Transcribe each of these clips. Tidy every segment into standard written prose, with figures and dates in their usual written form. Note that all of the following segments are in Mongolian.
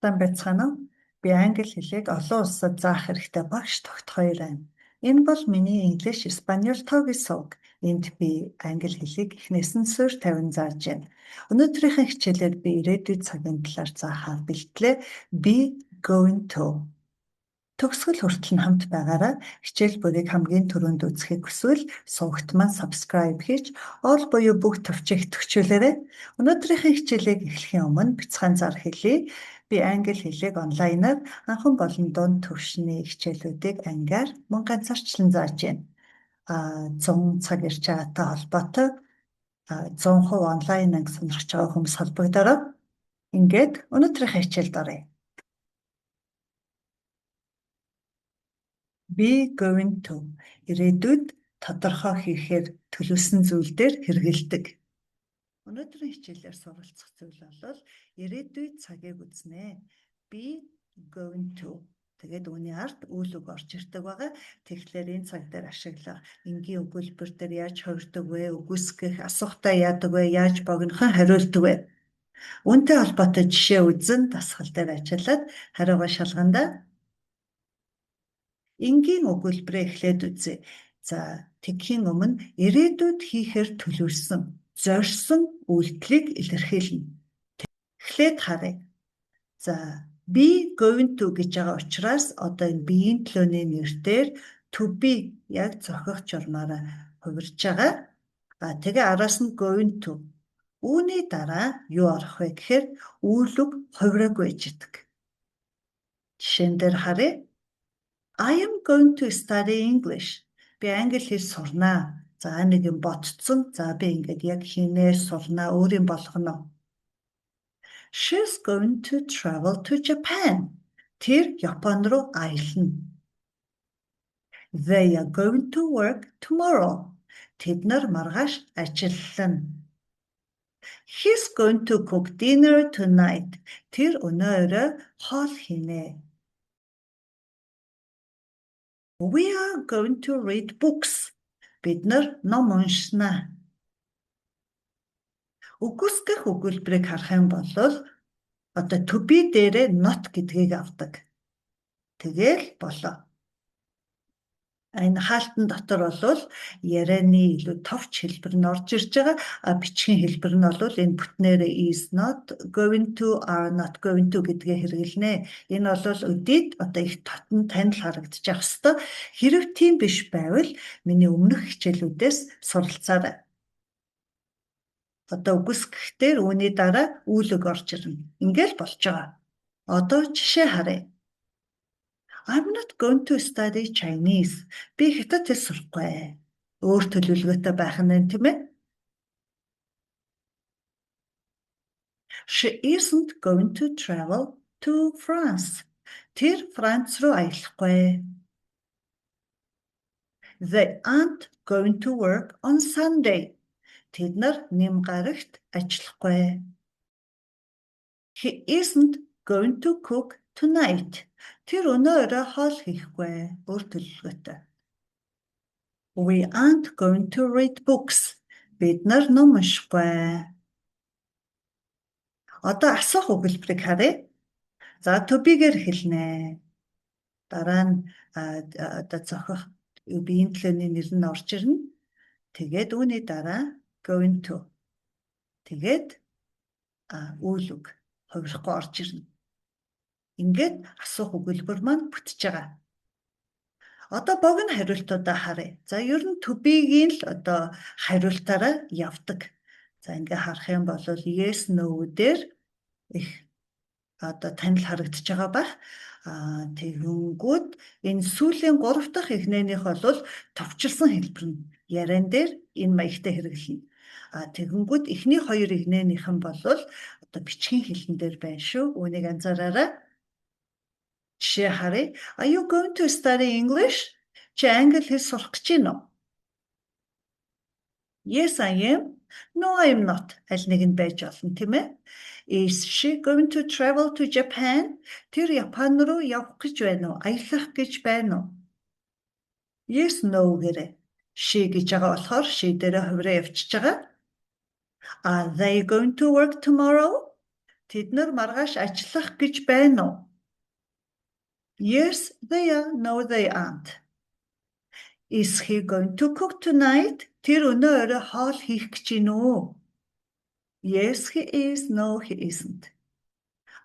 Сайн байцгаана уу? Би англи хэлийг олон улсад заах хэрэгтэй багш тогт хоёр байна. Энэ бол миний English Spanish товгийн сувг. Энд би англи хэлийг эхнээс нь суурь тавин зааж байна. Өнөөдрийнхээ хичээлээр би ирээдүйн цагийн талаар заахаар бэлтлээ. Be going to. Төгсгөл хүртэл нь хамт байгаарай. Хичээл бүрийг хамгийн түрүүнд үзэхийг хүсвэл сувагт маань subscribe хийж all буюу бүх төвчийг идэвхжүүлээрэй. Өнөөдрийнхээ хичээлийг эхлэхийн өмнө бяцхан зар хэлье. Би англи хэлийг онлайнаар анхан болон дунд түвшний хичээлүүдийг ангиар мөн ганцаарчлан зааж байна. 100 цаг ирж байгаатай холбоотой 100% онлайн анги сонирхож байгаа хүмүүс холбогдороо. Ингээд өнөөдрийнхээ хичээлд оръё. Be going to ирээдүйд тодорхой хийхээр төлөвлөсөн зүйл дээр хэрэгэлдэг. Өнөөдрийн хичээлээр суралцах зүйл бол ирээдүйн цагийг үзнэ. Be going to. Тэгээд үүний ард үйл үг орж ирдэг байгаа. Тэгэхээр энэ цаг дээр ашиглах энгийн өгүүлбэр дээр яаж хувирдаг вэ? Үгүйсгэх, асуухтаа яадаг вэ? Яаж богинохон хариулдаг вэ? Үүнтэй холбоотой жишээ үзэн дасгал дээр ажиллаад хариугаа шалгандаа энгийн өгүүлбэрээ эхлээд үзье. За, тэгхийн өмнө ирээдүйд хийхээр төлөвлөсөн, зорьсон үйлдэлийг илэрхийлнэ. Эхлээд харъя. За, be going to гэж байгаа учраас одоо энэ биеийн төлөөний нэрээр to be яг зохих журмаараа хувирж байгаа. Тэгээ араас нь going to. Үүний дараа юу орох вэ гэхээр үйл үг хувираг байж идэг. Жишээн дээр харъя. I am going to study English. Би англи хэл сурнаа. За нэг юм ботцсон. За би ингээд яг хийнээр сурнаа, өөрийн болгоно. She's going to travel to Japan. Тэр Япон руу аялна. They are going to work tomorrow. Тэд нар маргааш ажиллана. He's going to cook dinner tonight. Тэр өнөө орой хоол хийнэ. We are going to read books. Бид нар ном уншина. Үгүйсгэх өгүүлбэрийг харах юм бол одоо to be дээрээ not гэдгийг авдаг. Тэгэл болоо. Энэ хаалтан дотор бол ярианы илүү товч хэлбэр нь орж ирж байгаа. Бичгийн хэлбэр нь бол энэ бүтнээр is not going to, are not going to гэдгээ хэрэглэнэ. Энэ бол өдийд одоо их татан танил харагдчих хэвээр. Хэрв тийм биш байвал миний өмнөх хичээлүүдээс суралцаарай. Одоо үгүйсгэхдээ үүний дараа үйл үг орж ирнэ. Ингээл болж байгаа. Одоо жишээ харъя. I'm not going to study Chinese. Би хятад хэл сурахгүй. Өөр төлөвлөгөөтэй байх нь тийм ээ? She isn't going to travel to France. Тэр Франц руу аялахгүй. They aren't going to work on Sunday. Тэд нар нэм гарагт ажиллахгүй. He isn't going to cook tonight. Тэр өнөө орой хоол хийхгүй. Өөр төлөвлөгөөтэй. We aren't going to read books. Бид нар ном уншихгүй. Одоо асуух өгүүлбэрийг харъя. За, to be-гээр хэлнэ. Дараа нь одоо зохих биеийн төлөөний нэр нь орж ирнэ. Тэгээд үүний дараа going to. Тэгээд үйл үг хувирахгүй орж ирнэ. Ингээд асуух өгүүлбэр маань бүтэж байгаа. Одоо богино хариултуудаа харъя. За, ер нь to be-гийн л одоо хариултаараа явдаг. За, ингээ харах юм бол yes, no дээр их одоо танил харагдаж байгаа байх. Тэгэнгүүт энэ сүүлийн 3 дахь эхнэнийх бол товчилсон хэлбэр нь яриан дээр энэ маягтай хэрэглэнэ. Тэгэнгүүт эхний 2 эхнэнийх нь бол одоо бичгийн хэлэн дээр байна шүү. Үүнийг анзаараарай. Жишээ харъя. Are you going to study English? Чи англи хэл сурах гэж байна уу? Yes, I am. No, I am not. Аль нэг нь байж болно, тийм ээ? Is she going to travel to Japan? Тэр Япон руу явах гэж байна уу? Аялах гэж байна уу? Yes, no гэрээ. She гэж байгаа болохоор she дээрээ хувираа явчихж байгаа. Are they going to work tomorrow? Тэд нар маргааш ажиллах гэж байна уу? Yes, they are. No, they aren't. Is he going to cook tonight? Тэр өнөө орой хоол хийх гэж байна уу? Yes, he is. No, he isn't.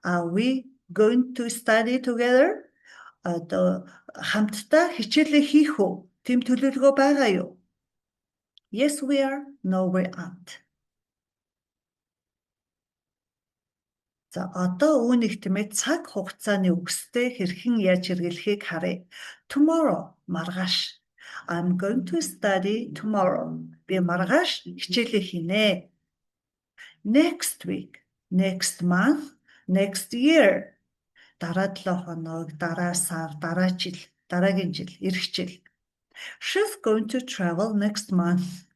Are we going to study together? Одоо хамтдаа хичээлээ хийх үү? Тэм төлөвлөгөө байгаа юу? Yes, we are. No, we aren't. За одоо үүнийг тэмээ цаг хугацааны үгстэй хэрхэн яаж хэрэглэхийг харъя. Tomorrow маргааш. I'm going to study tomorrow. Би маргааш хичээлээ хийнэ. Next week, next month, next year. Дараа 7 хоног, дараа сар, дараа жил, дараагийн жил, эх жил. She's going to travel next month.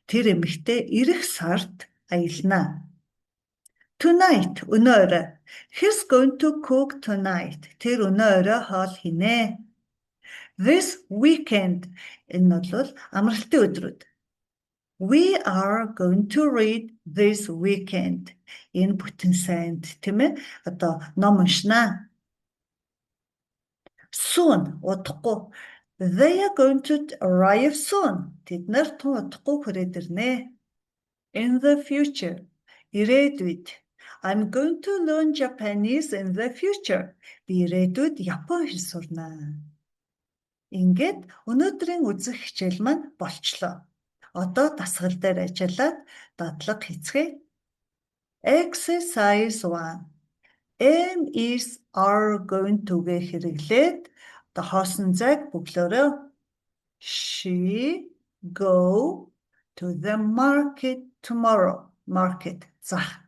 Тэр эмэгтэй эх сард аялнаа. Tonight, өнөө орой. He's going to cook tonight. Тэр өнөө орой хоол хийнэ. This weekend. Энэ бол амралтын өдрүүд. We are going to read this weekend. Энэ бүтэн сайнд тийм ээ. Одоо ном уншнаа. Soon, удахгүй. They are going to arrive soon. Тэд нар тун удахгүй хүрээд ирнэ. In the future. Ирээдүйд. I'm going to learn Japanese in the future. Би ирээдүйд Япон хэл сурнаа. Ингээд өнөөдрийн үзэх хичээл маань болчлоо. Одоо дасгал дээр ажиллаад дадлага хийцгээе. Exercise 1. Am is are going to-гээ хэрэглээд хоосон зайг бүглөөрэй. She go to the market tomorrow. Market зах.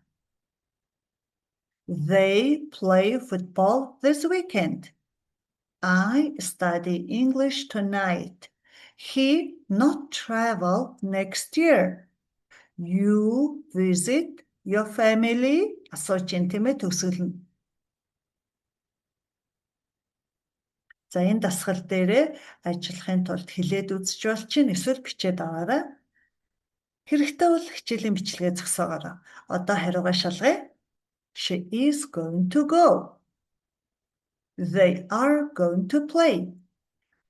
They play football this weekend. I study English tonight. He not travel next year. You visit your family. Асууж интимээ төгсгөлнө. За энэ дасгал дээрээ ажиллахын тулд хэлээд үзэж болчих, эсвэл бичээд аваарай. Хэрэгтэй бол хичээлийн бичлэгээ зогсоогоорой. Одоо хариугаа шалгая. She is going to go. They are going to play.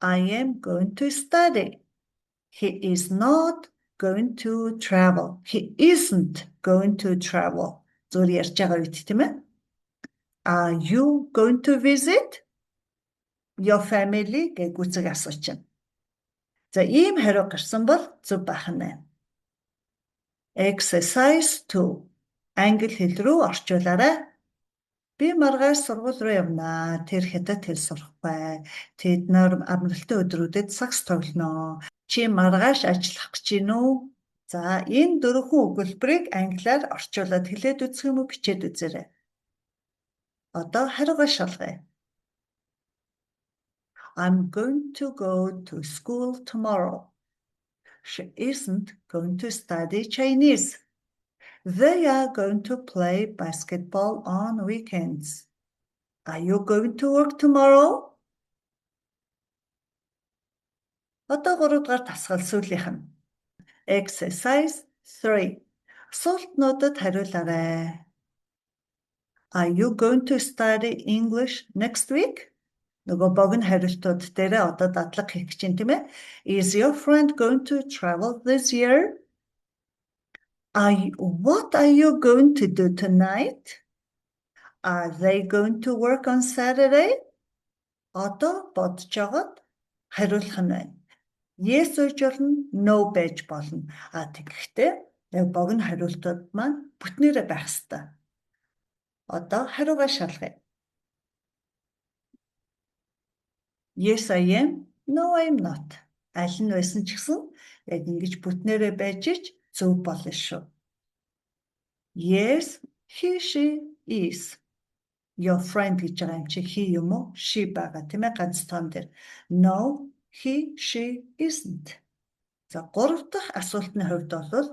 I am going to study. He is not going to travel. He isn't going to travel. Зүгээр ярьж байгаа үед тийм ээ. Are you going to visit your family гэж гүцэг асуучихна. За ийм хариу гарсан бол зөв байх нь байна. Exercise 2. Англи хэл рүү орчуулаарай. Би маргааш сургууль руу явнаа. Тэр хятад хэл сурах бай. Тэд нар амралтын өдрүүдэд сакс тоглоно. Чи маргааш ажиллах гэж байна уу? За энэ дөрвөн өгүүлбэрийг англиар орчуулад хэлээд үзэх юм уу, бичээд үзээрэй. Одоо хариугаа шалгая. I'm going to go to school tomorrow. She isn't going to study Chinese. They are going to play basketball on weekends. Are you going to work tomorrow? Одоо 3 дугаар дасгал сүүлийнх нь. Exercise 3. Асуултнуудад хариулаарай. Are you going to study English next week? Нөгөө богино хариултууд дээрээ одоо дадлага хийх гэж юм тийм ээ. Is your friend going to travel this year? What are you going to do tonight? Are they going to work on Saturday? Одоо бодож байгаад хариулах нь байна. Yes гэж болно, no байж болно. Тэгэхдээ яг богино хариултууд маань бүтнээрээ байх ёстой. Одоо хариугаа шалгая. Yes, I am. No, I am not. Аль нь байсан ч гэсэн яг ингэж бүтнээрээ байж ич зөв болно шүү. Yes, he, she is. Your friend гэж байгаа юм чи he юм уу? She байгаа тийм ээ ганц тоон дээр. No, he, she isn't. За 3 дахь асуултны хувьд бол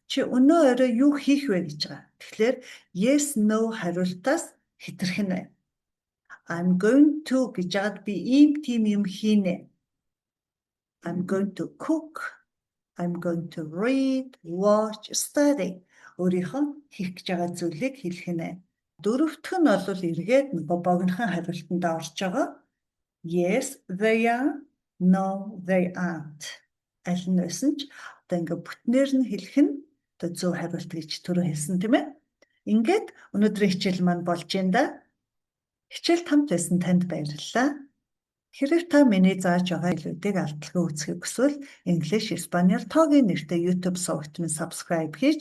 чи өнөө орой юу хийх вэ гэж байгаа. Тэгэхээр yes, no хариултаас хэтэрх нь байна. I'm going to гэж яагаад би ийм тийм юм хийнэ. I'm going to cook. I'm going to read, watch, study. Өөрийнхөө хийх гэж байгаа зүйлийг хэлэх нь. Дөрөвдөх нь бол эргээд нөгөө богинохон хариултанд орж байгаа. Yes, they are. No, they aren't. Аль нь байсан ч одоо ингээд бүтнээр нь хэлэх нь одоо зөв хариулт гэж түрүү хэлсэн тийм ээ. Ингээд өнөөдрийн хичээл маань болж байна да. Хичээлд хамт байсан танд баярлалаа. Хэрвээ та миний зааж байгаа илүүдийг алдалгүй үзэхийг хүсвэл English Испаниар тоогийн нэртэй YouTube сувагт минь subscribe хийж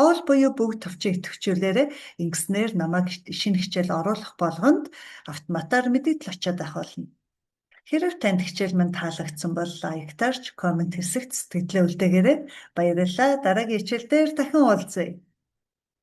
all буюу бүгд товчхон идэвхжүүлээрэ ингэснээр намайг шинэ хичээл оруулах болгонд автоматар мэдээлэл очиод авах болно. Хэрвээ танд хичээл маань таалагдсан бол лайктаарч, комент хэсэгт сэтгэлээ үлдээгээрэй. Баярлалаа. Дараагийн хичээл дээр дахин уулзъя.